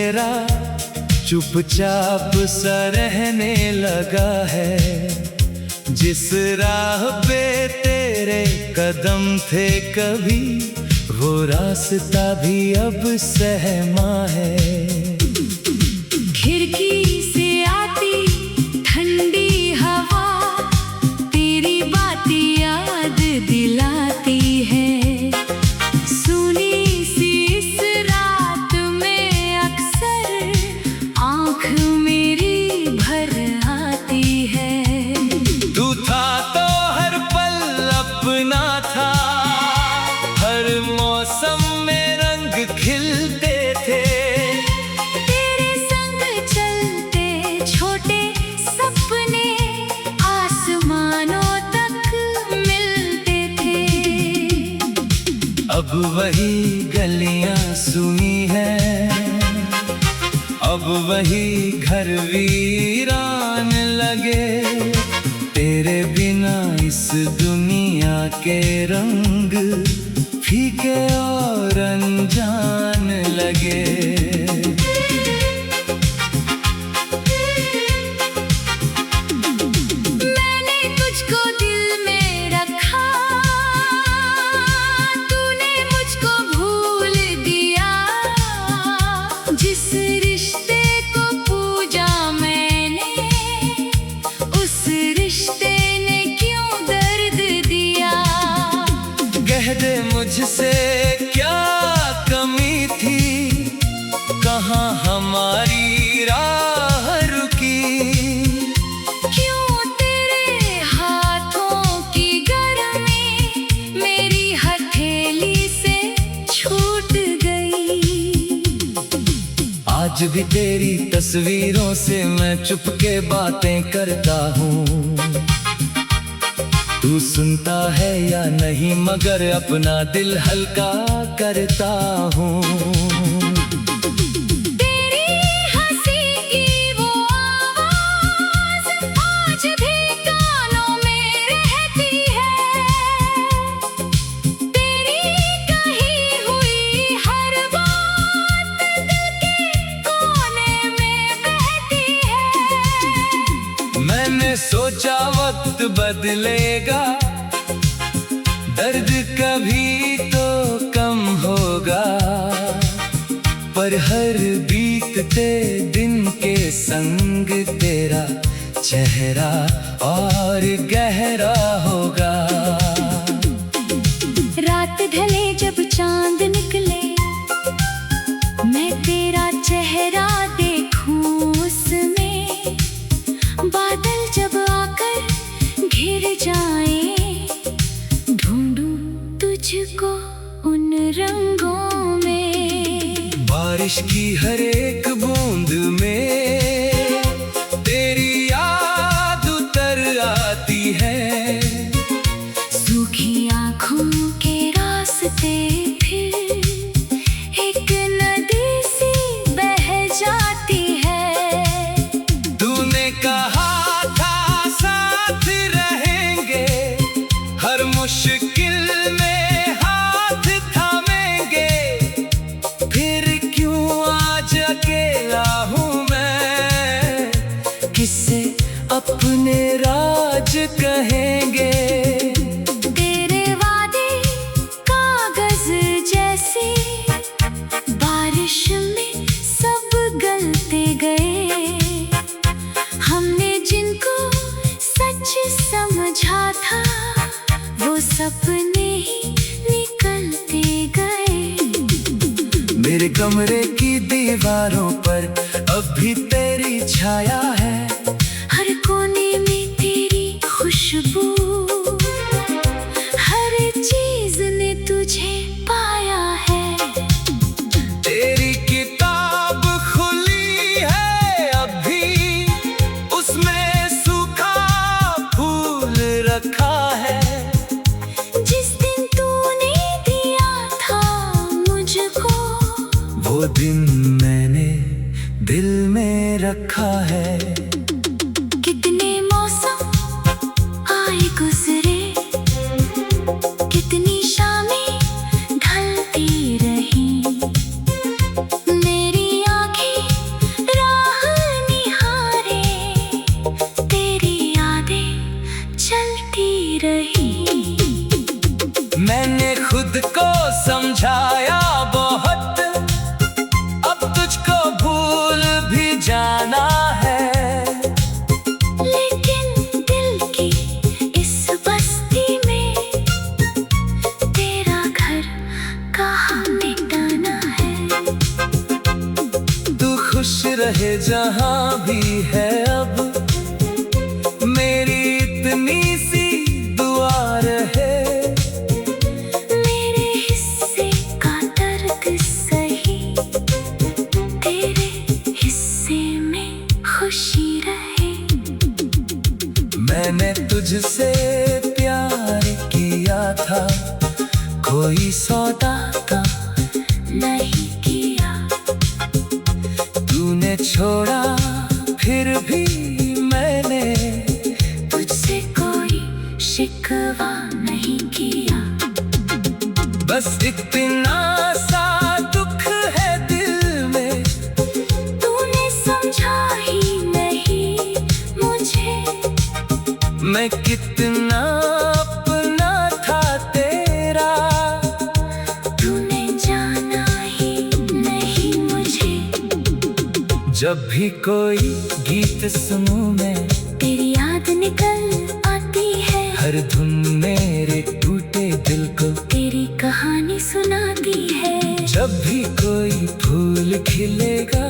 मेरा चुपचाप सा रहने लगा है। जिस राह पे तेरे कदम थे कभी, वो रास्ता भी अब सहमा है। खिड़की से आती ठंडी हवा तेरी बातें याद दिलाती है। सुनी सी इस रात में अक्सर आँख मेरी भर आती है। तू था तो हर पल अपना था, हर मौसम में रंग खिलते थे। तेरे संग चलते छोटे सपने आसमानों तक मिलते थे। अब वही गलियां सुनी है, अब वही घर वीरान लगे। तेरे बिना इस दुनिया के रंग फीके और अनजान लगे। मैंने तुझको दिल में रखा, तूने मुझको भूल दिया। जिस रिश्ते को पूजा मैंने, उस रिश्ते ने क्यों दर्द दिया। कह दे मुझसे क्या कमी थी, कहाँ हमारी राह रुकी। क्यों तेरे हाथों की गर्मी मेरी हथेली से छूट गई। आज भी तेरी तस्वीरों से मैं चुपके बातें करता हूँ। तू सुनता है या नहीं, मगर अपना दिल हल्का करता हूँ। तेरी हंसी की वो आवाज़ आज भी कानों में रहती है। तेरी कही हुई हर बात दिल के कोने में बहती है। मैंने सोचा वक्त बदलेगा, दर्द कभी तो कम होगा। पर हर बीतते दिन के संग तेरा चेहरा और गहरा होगा। रात ढले जब चांद निकले, मैं तेरा चेहरा देखूं उसमें। बादल जब आकर घिर जाए, ढूंढूं तुझको उन रंगों में। बारिश की हर एक बूंद में तेरी याद उतर आती है। सूखी आँखों के रास्ते फिर एक नदी सी बह जाती है। तूने कहा था साथ रहेंगे, हर मुश्किल में हाथ थामेंगे। फिर क्यों आज अकेला हूँ मैं, किससे अपने राज कहेंगे। तेरे वादे कागज जैसे बारिश में सब गलते गए। हमने जिनको सच समझा था, वो सपने ही निकलते गए। मेरे कमरे की दीवारों पर अब भी तेरी छाया है। हर कोने में तेरी खुशबू, हर चीज ने तुझे पाया है। तेरी किताब खुली है अभी, उसमें सूखा फूल रखा है। जिस दिन तूने दिया था मुझको, वो दिन मैंने दिल में रखा है। कितने मौसम आए गुजरे, कितनी शामें ढलती रही। मेरी आँखें खुश रहे जहां भी है अब, मेरी इतनी सी दुआ रहे। मेरे हिस्से का दर्द सही, तेरे हिस्से में खुशी रहे। मैंने तुझसे प्यार किया था, कोई सौदा का नहीं किया। तूने छोड़ा फिर भी मैंने तुझसे कोई शिकवा नहीं किया। बस इतना सा दुख है दिल में, तूने समझा ही नहीं मुझे। मैं कितना अपना था तेरा, तूने जाना ही नहीं मुझे। जब भी कोई गीत सुनूं मैं, तेरी याद निकल आती है। हर धुन मेरे टूटे दिल को तेरी कहानी सुनाती है। जब भी कोई फूल खिलेगा,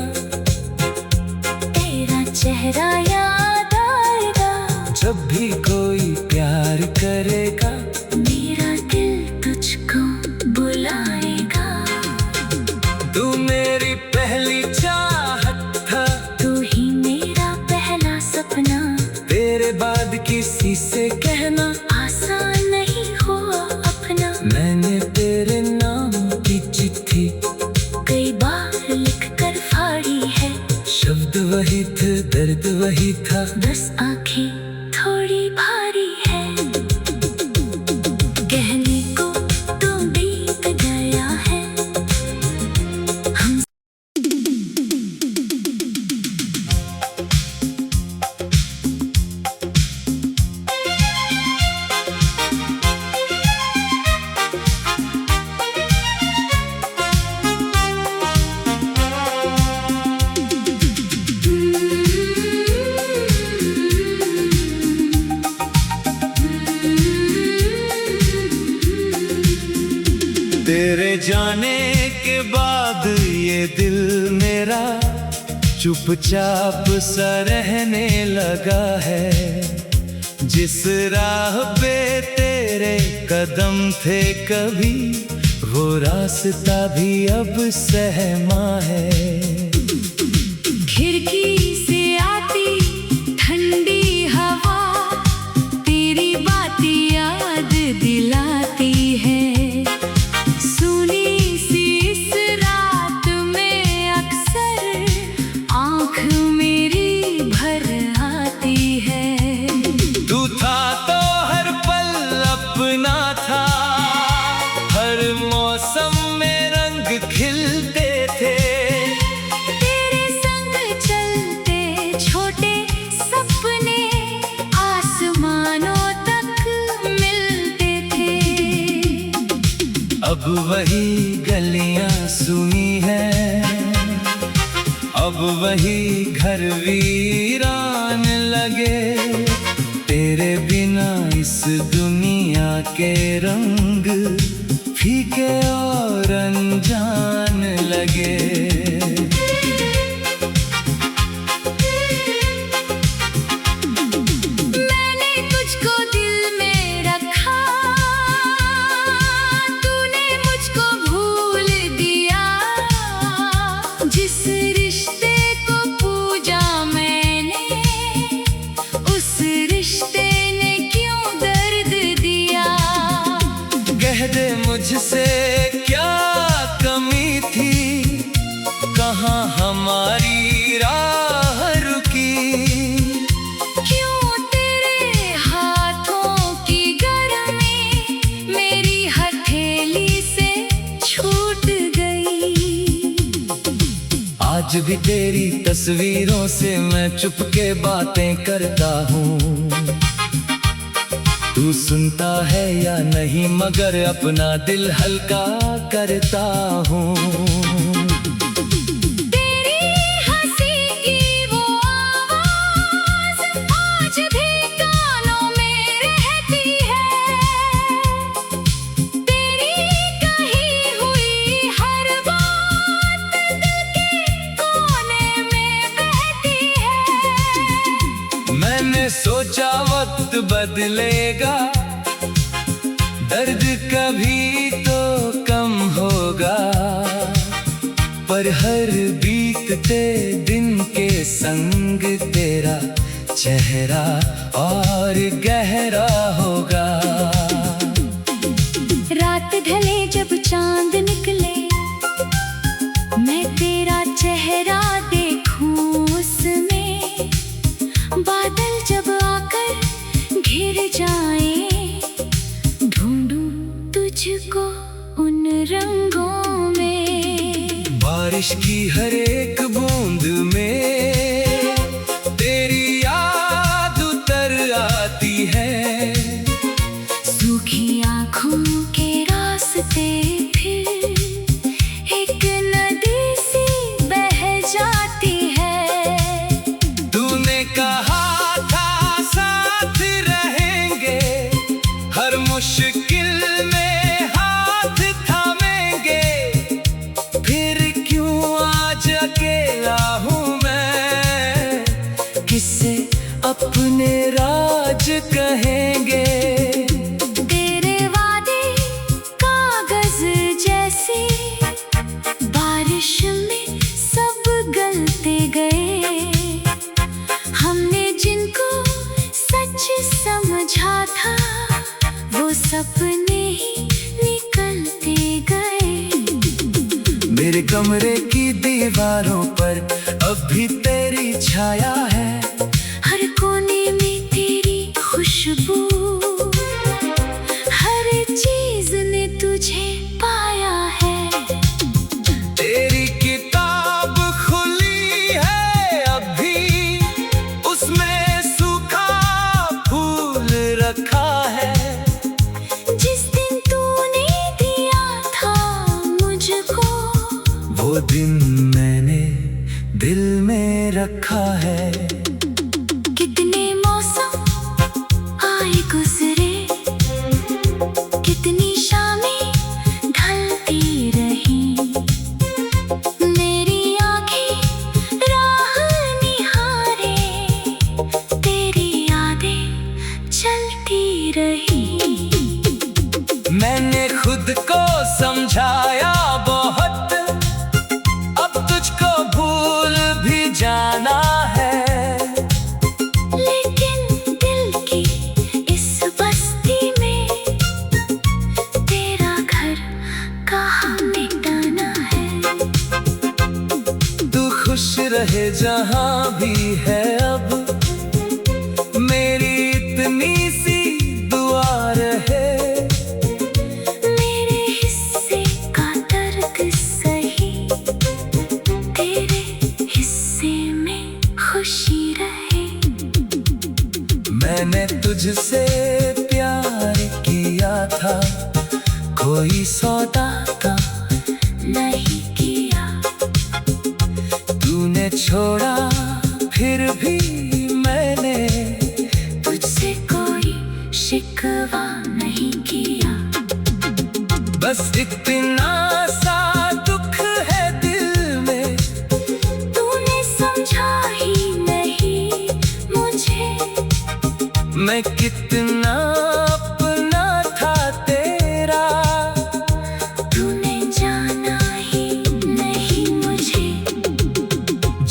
तेरा चेहरा याद आएगा। जब भी कोई प्यार करेगा, मेरा दिल तुझको बुलाएगा। तू मेरी पहली चाहत था, तू ही मेरा पहला सपना। तेरे बाद किसी से कहना आसान नहीं हुआ अपना। मैंने तेरे नाम की चिट्ठी कई बार लिख कर फाड़ी है। शब्द वही थे, दर्द वही था। बस आंखें थोड़ी भारी है। कहने को तो बीत गया है। हम तेरे जाने के बाद ये दिल मेरा चुपचाप सा रहने लगा है। जिस राह पे तेरे कदम थे कभी, वो रास्ता भी अब सहमा है। खिड़की से आती ठंडी हवा, तेरी बातें याद दिलाती है। सुनी सी इस रात में अक्सर आँख मेरी भर आती है। तू था तो हर पल अपना था, हर मौसम में रंग खिलते थे। तेरे संग चलते छोटे सपने आसमानों तक मिलते थे। अब वही गलियां सुनी है, अब वही घर वीरान लगे। तेरे बिना इस दुनिया के रंग फीके और अनजान लगे। मैंने तुझको दिल में रखा, तूने मुझको भूल दिया। जिस रिश्ते को पूजा मैंने, उस रिश्ते ने क्यों दर्द दिया। कह दे मुझसे क्या कमी थी, कहाँ हमारी राह रुकी। क्यों तेरे हाथों की गर्मी मेरी हथेली से छूट गई। आज भी तेरी तस्वीरों से मैं चुपके बातें करता हूँ। तू सुनता है या नहीं, मगर अपना दिल हल्का करता हूँ। तेरी हंसी की वो आवाज़ आज भी कानों में रहती है। तेरी कही हुई हर बात दिल के कोने मैंने सोचा वक्त बदलेगा, दर्द कभी तो कम होगा, पर हर बीतते दिन के संग तेरा चेहरा और गहरा होगा। रात ढले जब चांद निकले, मैं तेरा चेहरा देखूं उसमें, बादल जब आकर घिर जाए, ढूंढूं तुझको उन रंगों में। बारिश की हर एक बूंद में तेरी याद उतर आती है, सूखी आँखों के रास्ते फिर एक नदी सी बह जाती है। तूने कहा था साथ रहेंगे, हर मुश्किल में हाथ थामेंगे, फिर क्यों आज अकेला हूँ मैं, किससे अपने राज कहेंगे। तेरे वादे कागज जैसे बारिश में सब गलते गए, हमने जिनको सच समझा था वो सपने ही निकलते गए। मेरे कमरे की दीवारों पर अब भी तेरी छाया है, हर कोने में तेरी खुशबू, हर चीज ने तुझे पाया है। तेरी किताब खुली है अभी, उसमें सूखा फूल रखा है, जिस दिन तूने दिया था मुझको, वो दिन मैंने दिल में रखा है। कितने मौसम आए गुजरे, कितनी शामें ढलती रही, मेरी आँखें राह निहारे, तेरी यादें चलती रही। मैंने खुद को समझाया बहुत, अब तुझको भूल भी जाना है, लेकिन दिल की इस बस्ती में तेरा घर कहाँ मिटाना है। तू खुश रहे जहाँ भी है अब, मेरी इतनी सी दुआ रहे, मेरे हिस्से का दर्द सही, तेरे हिस्से में खुशी रहे। मैंने तुझसे प्यार किया था, कोई सौदा का नहीं किया, तूने छोड़ा फिर भी मैंने तुझसे कोई शिकवा नहीं किया। बस इतना सा दुख है दिल में, तूने समझा ही नहीं मुझे, मैं कितना अपना था तेरा, तूने जाना ही नहीं मुझे।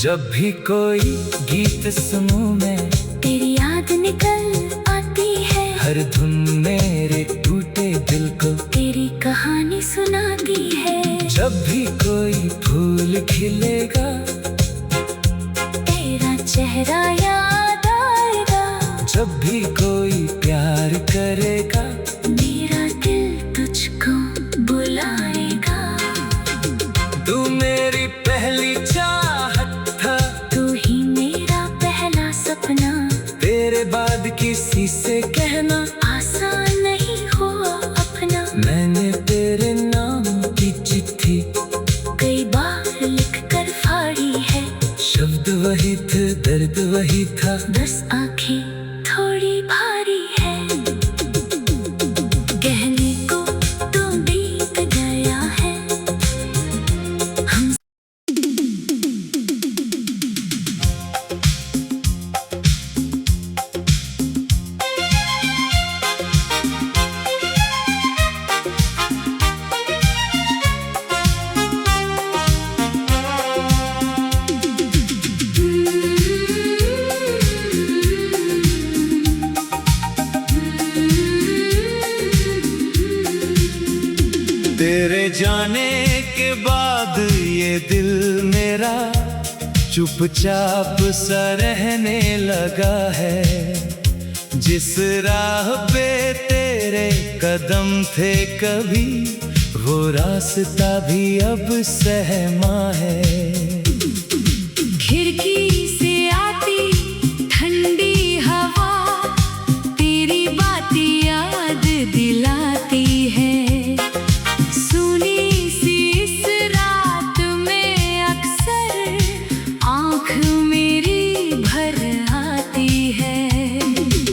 जब भी कोई गीत सुनूं मैं, तेरी याद निकल आती है, हर धुन मेरे टूटे दिल को तेरी कहानी सुनाती है। जब भी कोई फूल खिलेगा, तेरा चेहरा याद आएगा, जब भी कोई प्यार करेगा, मेरा दिल तुझको बुलाएगा। तू मेरी पहली चाहत था, तू ही मेरा पहला सपना, तेरे बाद किसी से कहना आसान नहीं हुआ अपना। मैंने तेरे नाम की चिट्ठी कई बार लिख कर फाड़ी है, शब्द वही थे दर्द वही था, बस आंखें थोड़ी भारी है। कहने को तो बीत गया है, हम चेहरा चुपचाप सा रहने लगा है। जिस राह पे तेरे कदम थे कभी, वो रास्ता भी अब सहमा है। खिड़की से आती ठंडी हवा तेरी बातें याद दिलाती है। सुनी सी इस रात में अक्सर आँख मेरी भर आती है।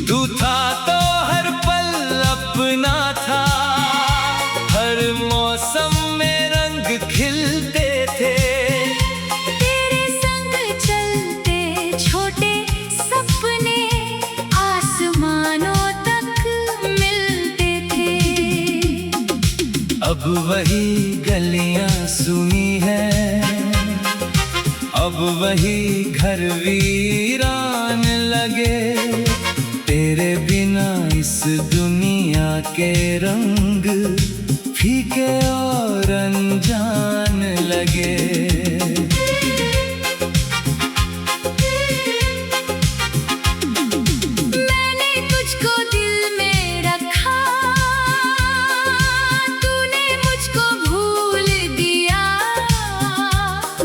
तू था तो हर पल अपना था, हर मौसम में रंग खिलते थे। तेरे संग चलते छोटे सपने आसमानों तक मिलते थे। अब वही गलियां सुनी है, अब वही घर वीरान लगे। तेरे बिना इस दुनिया के रंग फीके और अनजान लगे। मैंने तुझको दिल में रखा, तूने मुझको भूल दिया।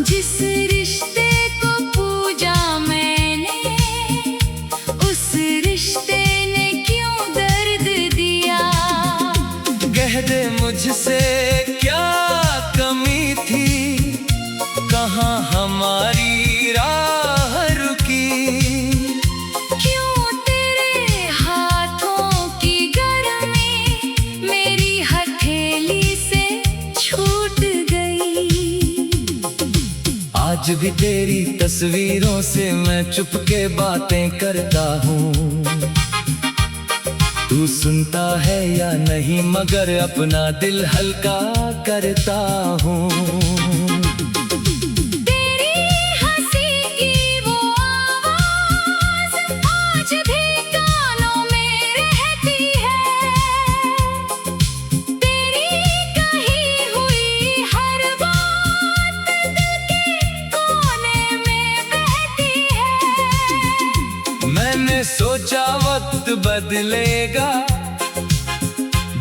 जिस रिश्ते को पूजा मैंने, उस रिश्ते ने क्यों दर्द दिया। कह दे मुझसे क्या कमी थी, कहाँ हमारी राह रुकी। क्यों तेरे हाथों की गर्मी मेरी हथेली से छूट गई। आज भी तेरी तस्वीरों से मैं चुपके बातें करता हूँ। तू सुनता है या नहीं, मगर अपना दिल हल्का करता हूँ। तेरी हंसी की वो आवाज़ आज भी कानों में रहती है। तेरी कही हुई हर बात दिल के कोने में बहती है। मैंने सोचा वक्त बदलेगा,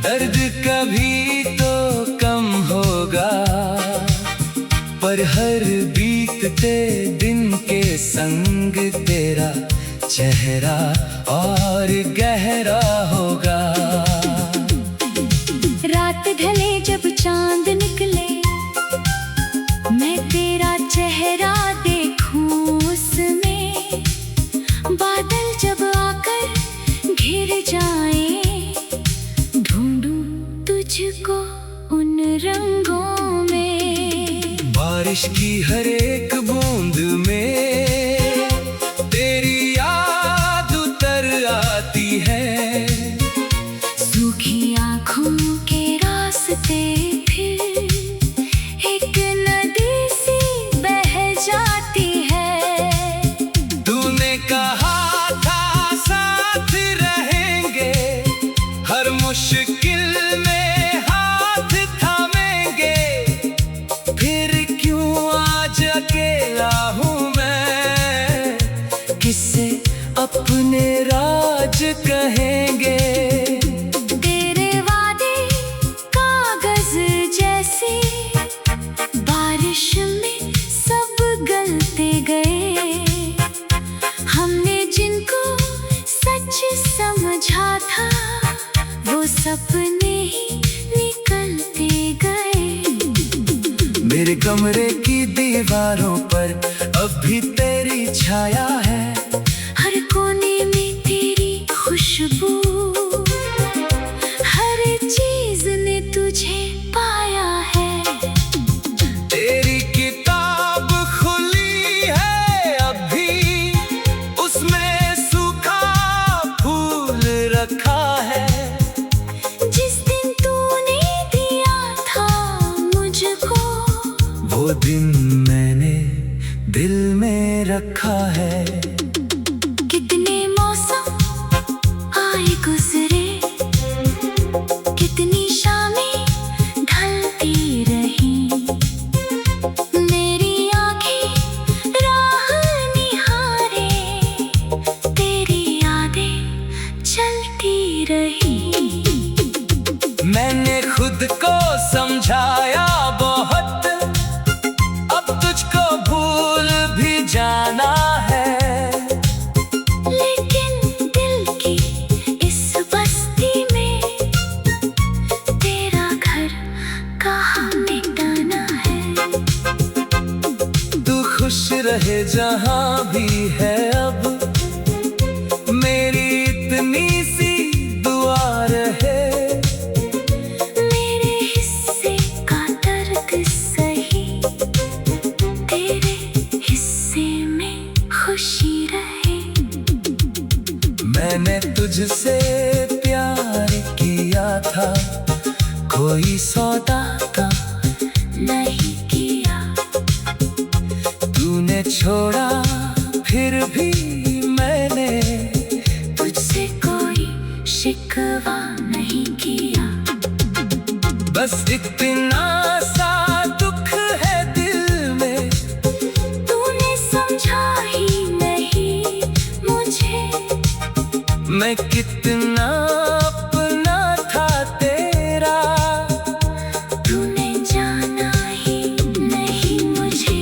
दर्द कभी तो कम होगा। पर हर बीतते दिन के संग तेरा चेहरा और गहरा होगा। रात ढले जब चांद निकले, मैं तेरा चेहरा देखूं उसमें। बादल जब आकर घिर जाए, ढूंढूं तुझको उन रंगों में। बारिश की हर एक बूंद में तेरी याद उतर आती है। सूखी आँखों के रास्ते फिर एक नदी सी बह जाती है। तूने कहा था साथ रहेंगे, हर मुश्किल में हाथ थामेंगे। फिर क्यों आज अकेला हूँ मैं, किससे अपने राज कहेंगे। तेरे वादे कागज जैसे बारिश में सब गलते गए। हमने जिनको सच समझा था, वो सपने ही निकलते गए। मेरे कमरे की दीवारों पर अब भी तेरी छाया है। हर कोने में तेरी खुशबू, हर चीज ने तुझे पाया है। तेरी किताब खुली है अभी, उसमें सूखा फूल रखा है। जिस दिन तूने दिया था मुझको, वो दिन मैंने दिल में रखा है। कितने मौसम आए गुजरे, कितनी शामें ढलती रही। मेरी आँखें रहे जहां भी है अब, मेरी इतनी सी दुआ रहे। मेरे हिस्से का दर्द सही, तेरे हिस्से में खुशी रहे। मैंने तुझसे प्यार किया था, कोई सौदा का नहीं किया। तूने छोड़ा फिर भी मैंने तुझसे कोई शिकवा नहीं किया। बस इतना सा दुख है दिल में, तूने समझा ही नहीं मुझे। मैं कितना अपना था तेरा, तूने जाना ही नहीं मुझे।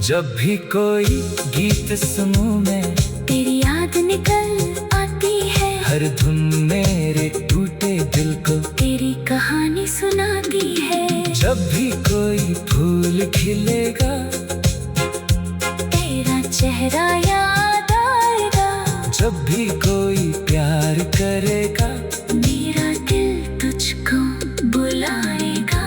जब भी कोई गीत सुनूं मैं, तेरी याद निकल आती है। हर धुन मेरे टूटे दिल को तेरी कहानी सुनाती है। जब भी कोई फूल खिलेगा, तेरा चेहरा याद आएगा। जब भी कोई प्यार करेगा, मेरा दिल तुझको बुलाएगा।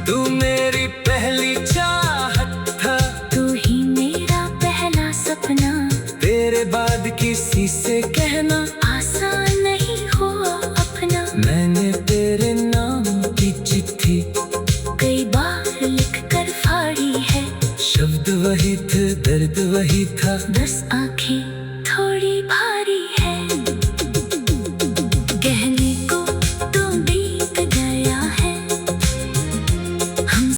तू मेरी पहली चाहत था, तू ही मेरा पहला सपना। तेरे बाद किसी से कहना आसान नहीं हुआ अपना। मैंने तेरे नाम की चिट्ठी कई बार लिख कर फाड़ी है। शब्द वही थे, दर्द वही था। बस आंखें थोड़ी भारी है। कहने को तो बीत गया है। हम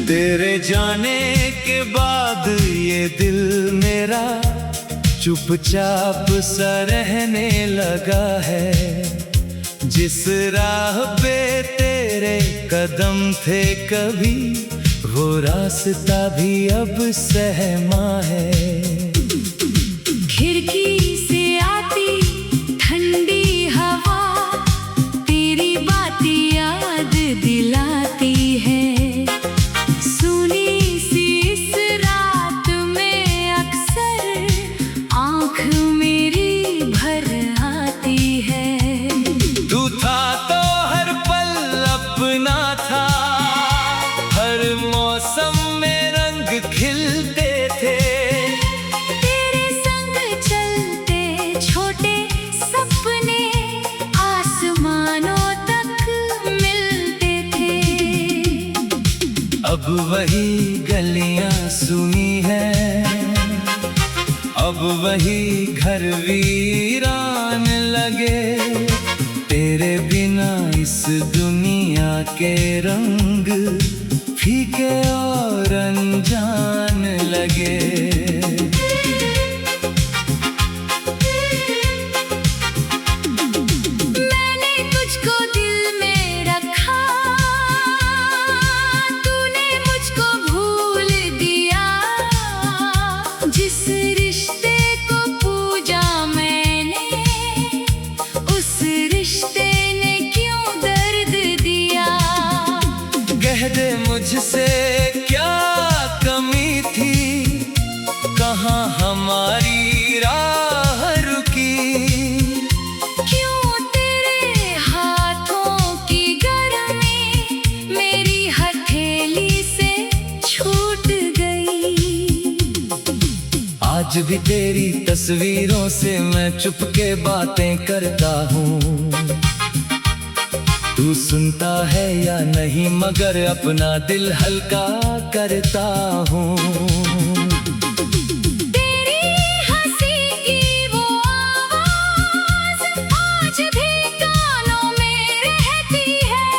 तेरे जाने के बाद ये दिल मेरा चुपचाप सा रहने लगा है। जिस राह पे तेरे कदम थे कभी, वो रास्ता भी अब सहमा है। खिड़की से आती ठंडी हवा, तेरी बातें याद दिलाती है। सुनी सी इस रात में अक्सर आँख मेरी भर आती है। तू था तो हर पल अपना था, हर मौसम में रंग खिलते थे। तेरे संग चलते छोटे सपने आसमानों तक मिलते थे। अब वही गलियां सुनी है, अब वही घर वीरान लगे। तेरे बिना इस दुनिया के रंग फीके और अनजान लगे। मैंने तुझको दिल में रखा, तूने मुझको भूल दिया। जिस रिश्ते को पूजा मैंने, उस रिश्ते ने क्यों दर्द दिया। कह दे मुझसे क्या कमी थी, कहाँ हमारी राह रुकी। क्यों तेरे हाथों की गर्मी मेरी हथेली से छूट गई। आज भी तेरी तस्वीरों से मैं चुपके बातें करता हूँ। तू सुनता है या नहीं, मगर अपना दिल हल्का करता हूँ। तेरी हंसी की वो आवाज़ आज भी कानों में रहती है।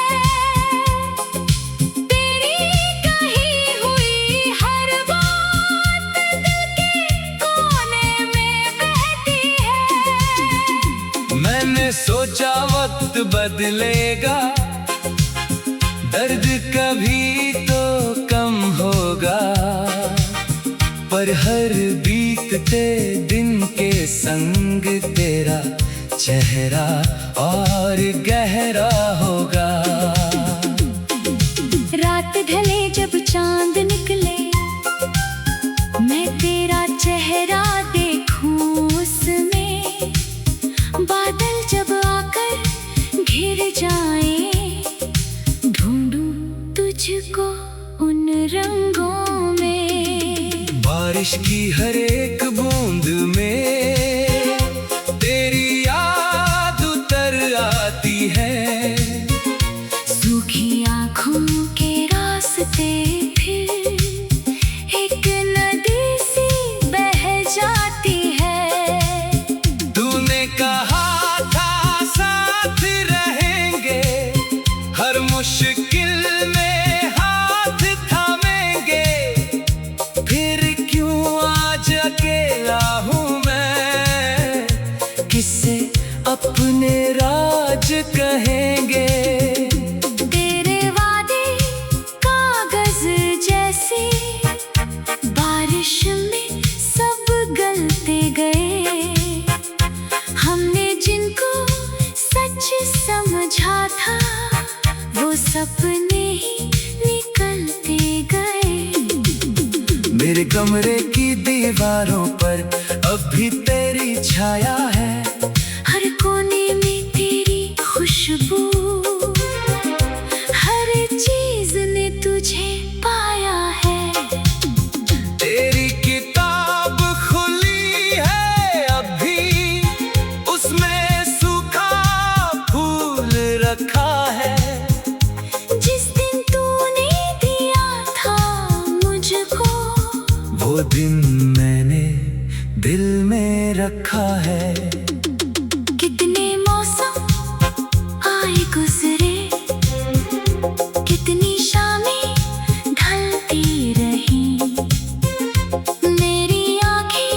तेरी कही हुई हर बात दिल के कोने में मैंने सोचा वक्त बदलेगा, दर्द कभी तो कम होगा, पर हर बीतते दिन के संग तेरा चेहरा और गहरा होगा। रात ढले जब चांद निकले, मैं तेरा चेहरा देखूं उसमें, बादल जब आकर घिर जाए, ढूंढूं तुझको उन रंगों में। बारिश की हर एक बूंद में तेरी याद उतर आती है, सूखी आँखों के रास्ते फिर एक नदी सी बह जाती है। तूने कहा था साथ रहेंगे, हर मुश्किल में हाथ थामेंगे, फिर क्यों आज अकेला हूँ मैं, किससे अपने राज कहेंगे। तेरे वादे कागज जैसे बारिश में सब गलते गए, हमने जिनको सच समझा था वो सपने ही निकलते गए। मेरे कमरे की दीवारों पर अब भी तेरी छाया है, हर कोने में तेरी खुशबू, हर चीज ने तुझे पाया है। तेरी किताब खुली है अभी, उसमें सूखा फूल रखा है, जिस दिन तूने दिया था मुझको, वो दिन मैंने दिल में रखा है। कितने मौसम आए गुजरे, कितनी शामें ढलती रही, मेरी आँखें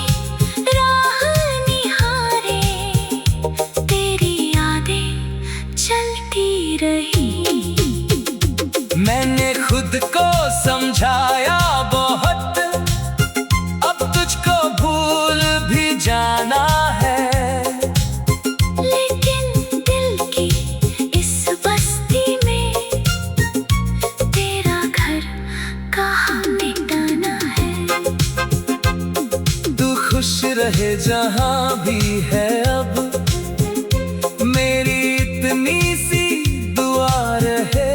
राह निहारे, तेरी यादें चलती रही। मैंने खुद को समझाया बहुत, अब तुझको भूल भी जाना है, लेकिन दिल की इस बस्ती में तेरा घर कहाँ मिटाना है। तू खुश रहे जहाँ भी है अब, मेरी इतनी सी दुआ रहे,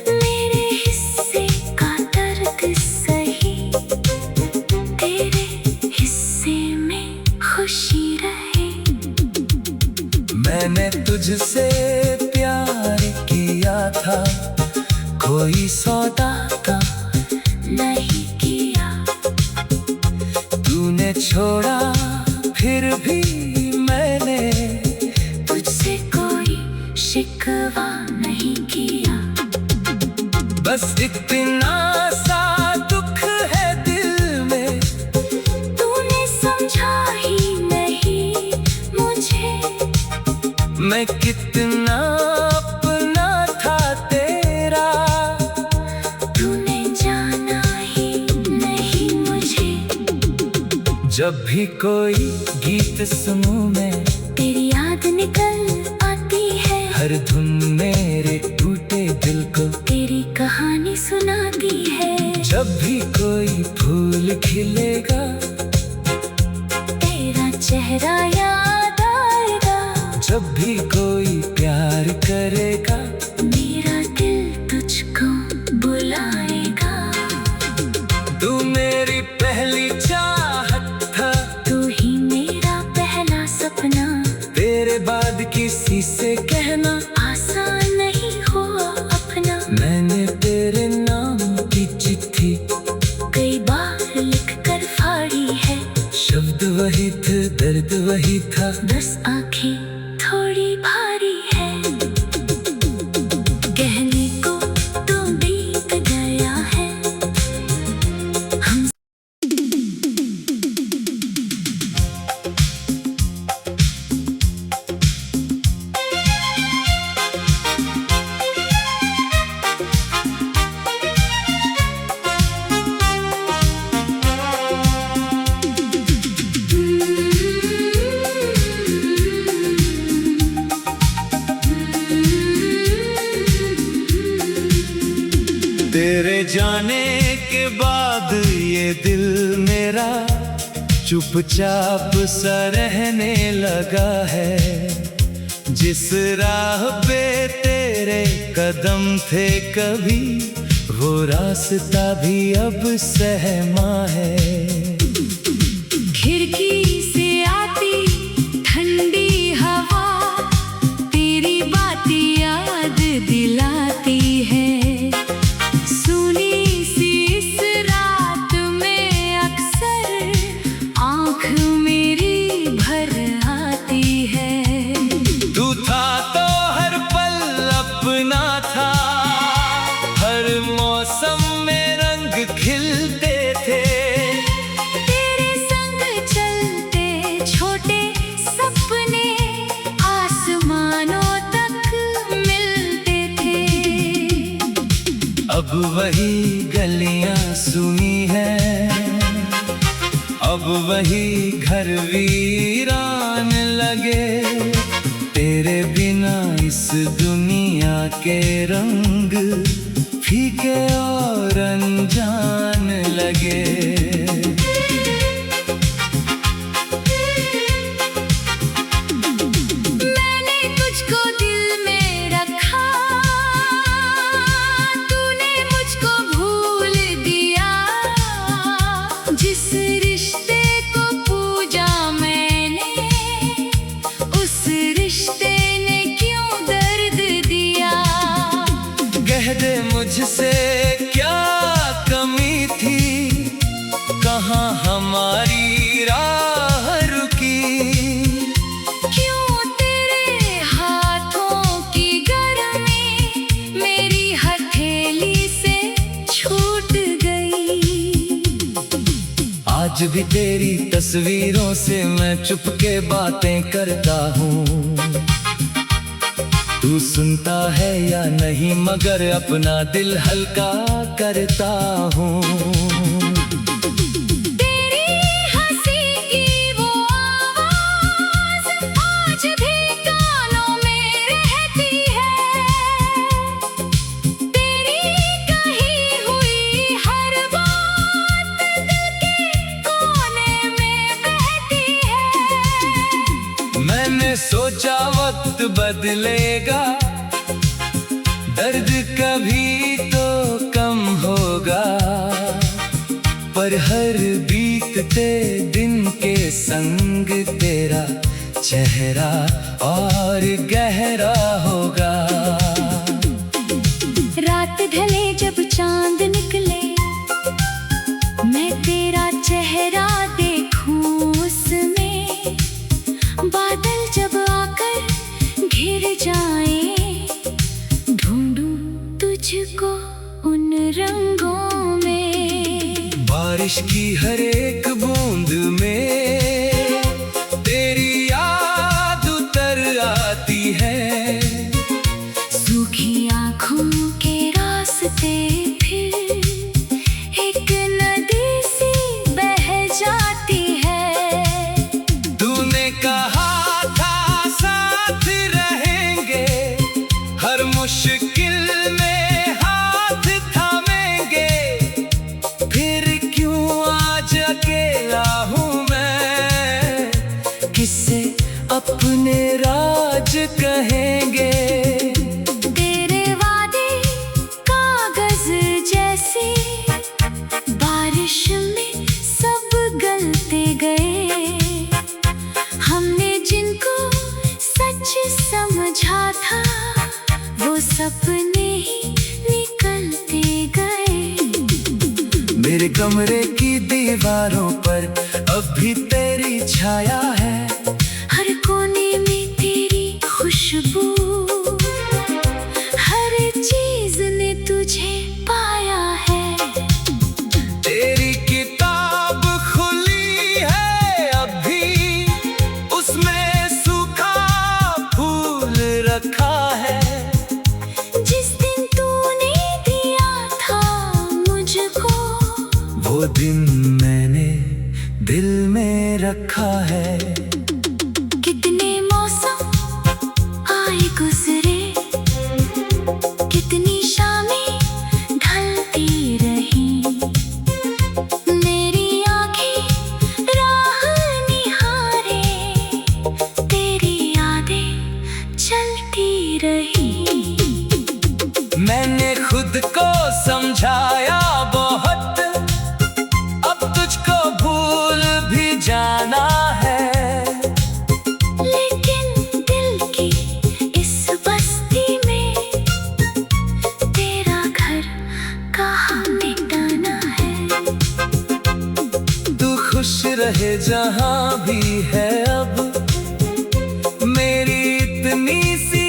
मेरे हिस्से का दर्द सही, तेरे हिस्से में खुशी रहे। मैंने तुझसे प्यार किया था, कोई सौदा का नहीं किया, तूने छोड़ा फिर भी मैंने तुझसे कोई शिकवा नहीं किया। बस इतना सा दुख है दिल में, तूने समझा ही नहीं मुझे, मैं कितना अपना था तेरा, तूने जाना ही नहीं मुझे। जब भी कोई गीत सुनूं मैं, तेरी याद निकल आती है, हर धुन मेरे टूटे दिल को तेरी कहानी सुनाती है। जब भी कोई फूल खिलेगा, तेरा चेहरा याद आएगा, जब भी कोई प्यार करेगा, मेरा दिल तुझको बुलाएगा। तू मेरी पहली चाहत था, तू ही मेरा पहला सपना, तेरे बाद किसी से कहना आसान नहीं हुआ अपना। मैंने तेरे नाम की चिट्ठी कई बार लिख कर फाड़ी है, शब्द वही थे दर्द वही था, बस आंखें थोड़ी भारी है, कहने को तो बीत गया है। हम चेहरा चुपचाप सा रहने लगा है। जिस राह पे तेरे कदम थे कभी, वो रास्ता भी अब सहमा है। खिड़की से आती ठंडी हवा तेरी बातें याद दिलाती है। सुनी सी इस रात में अक्सर आँख मेरी भर आती है। तू था तो हर पल अपना था, हर मौसम में रंग खिलते थे। तेरे संग चलते छोटे सपने आसमानों तक मिलते थे। अब वही गलियां सुनी है, अब वही घर वीरान लगे। तेरे बिना इस दुनिया के रंग फीके और अनजान लगे। मैंने तुझको दिल में रखा, तूने मुझको भूल दिया। जिस रिश्ते को पूजा मैंने, उस रिश्ते ने क्यों दर्द दिया। कह दे मुझसे क्या कमी थी, कहाँ हमारी राह रुकी। क्यों तेरे हाथों की गर्मी मेरी हथेली से छूट गई। आज भी तेरी तस्वीरों से मैं चुपके बातें करता हूँ। तू सुनता है या नहीं, मगर अपना दिल हल्का करता हूँ। तेरी हंसी की वो आवाज़ आज भी कानों में रहती है। तेरी कही हुई हर बात दिल के कोने में बहती है। मैंने सोचा वक्त बदलेगा, दर्द कभी तो कम होगा। पर हर बीतते दिन के संग तेरा चेहरा और गहरा होगा। रात ढले जब चांद निकले, मैं तेरा चेहरा देखूं उसमें। बादल जब आकर घिर जाए, ढूंढूं तुझको उन रंगों में। बारिश की हर एक बूंद में तेरी याद उतर आती है। सूखी आँखों के रास्ते फिर एक नदी सी बह जाती है। तूने कहा था साथ रहेंगे, हर मुश्किल में हाथ थामेंगे। फिर क्यों आज अकेला हूँ मैं, किससे अपने राज कहेंगे। तेरे वादे कागज जैसे बारिश में सब गलते गए। हमने जिनको सच समझा था, वो सपने ही निकलते गए। मेरे कमरे की दीवारों पर अब भी तेरी छाया है। हर कोने में तेरी खुशबू, हर चीज ने तुझे पाया है। तेरी किताब खुली है अभी, उसमें सूखा फूल रखा है। जिस दिन तूने दिया था मुझको, वो दिन मैंने दिल में रखा है। कितने मौसम आए गुजरे, कितनी शामें ढलती रही। मेरी आँखें जहां भी है अब, मेरी इतनी सी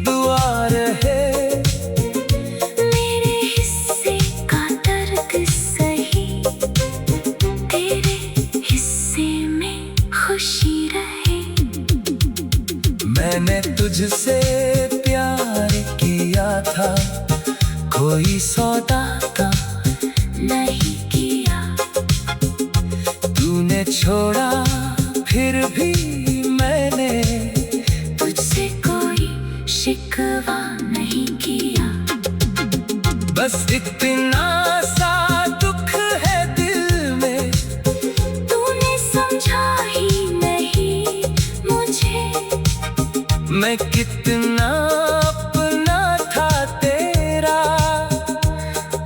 दुआ रहे। मेरे हिस्से का दर्द सही, तेरे हिस्से में खुशी रहे। मैंने तुझसे प्यार किया था, कोई सौदा का नहीं किया। तूने छोड़ा फिर भी मैंने तुझसे कोई शिकवा नहीं किया। बस इतना सा दुख है दिल में, तूने समझा ही नहीं मुझे। मैं कितना अपना था तेरा,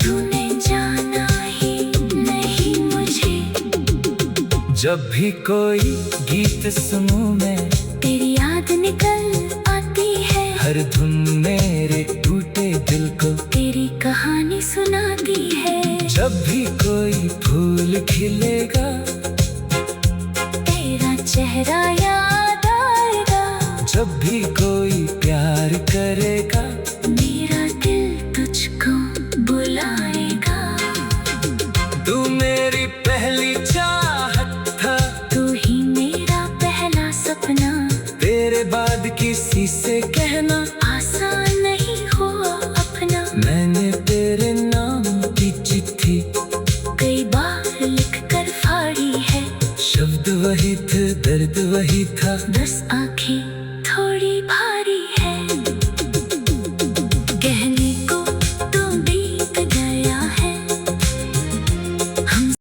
तूने जाना ही नहीं मुझे। जब भी कोई गीत सुनूं मैं, तेरी याद निकल आती है। हर धुन मेरे टूटे दिल को तेरी कहानी सुनाती है। जब भी कोई फूल खिलेगा,